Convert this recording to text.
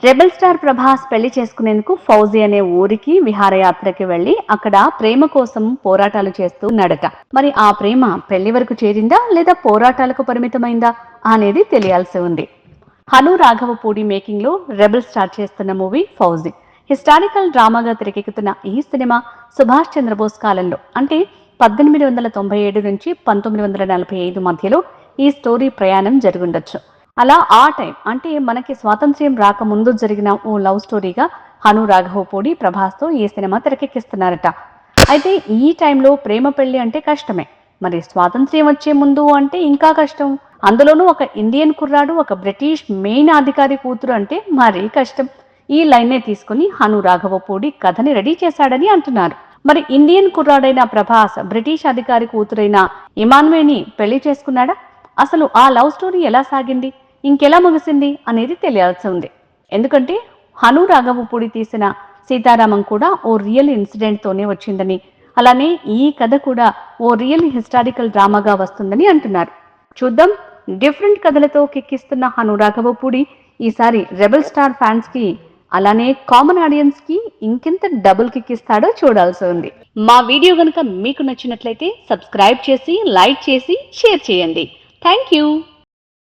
Rebel star Prabhas పెళ్లి చేసుకునేందుకు ఫౌజీ అనే ఊరికి విహారయాత్రకి వెళ్లి అక్కడ ప్రేమ కోసం పోరాటాలు చేస్తూ ఉన్నాడట. మరి ఆ ప్రేమ పెళ్లి వరకు చేరిందా లేదా పోరాటాలకు పరిమితమైందా అనేది తెలియాల్సి ఉంది. హను రాఘవపూడి మేకింగ్ లో రెబల్ స్టార్ చేస్తున్న మూవీ ఫౌజీ. హిస్టారికల్ డ్రామాగా తెరకెక్కుతున్న ఈ సినిమా సుభాష్ చంద్రబోస్ కాలంలో అంటే 1897 నుంచి 1945 మధ్యలో ఈ స్టోరీ ప్రయాణం జరుగుండొచ్చు. అలా ఆ టైం అంటే మనకి స్వాతంత్ర్యం రాకముందు జరిగిన ఓ లవ్ స్టోరీగా హను రాఘవపూడి ప్రభాస్తో ఈ సినిమా తెరకెక్కిస్తున్నారట. అయితే ఈ టైంలో ప్రేమ పెళ్లి అంటే కష్టమే, మరి స్వాతంత్ర్యం వచ్చే ముందు అంటే ఇంకా కష్టం. అందులోనూ ఒక ఇండియన్ కుర్రాడు ఒక బ్రిటిష్ మెయిన్ అధికారి కూతురు అంటే మరీ కష్టం. ఈ లైన్నే తీసుకుని హను రాఘవపూడి కథని రెడీ చేశాడని అంటున్నారు. మరి ఇండియన్ కుర్రాడైన ప్రభాస్ బ్రిటిష్ అధికారి కూతురైన ఇమాన్వేని పెళ్లి చేసుకున్నాడా? అసలు ఆ లవ్ స్టోరీ ఎలా సాగింది, ఇంకెలా ముగిసింది అనేది తెలియాల్సి ఉంది. ఎందుకంటే హను రాఘవపూడి తీసిన సీతారామం కూడా ఓ రియల్ ఇన్సిడెంట్ తోనే వచ్చిందని, అలానే ఈ కథ కూడా ఓ రియల్ హిస్టారికల్ డ్రామాగా వస్తుందని అంటున్నారు. చూద్దాం. డిఫరెంట్ కథలతో కిక్కిస్తున్న హను రాఘవపూడి ఈసారి రెబల్ స్టార్ ఫ్యాన్స్ కి అలానే కామన్ ఆడియన్స్ కి ఇంకెంత డబుల్ కిక్ ఇస్తాడో చూడాల్సి ఉంది. మా వీడియో గనుక మీకు నచ్చినట్లయితే సబ్స్క్రైబ్ చేసి లైక్ చేసి షేర్ చేయండి. Thank you.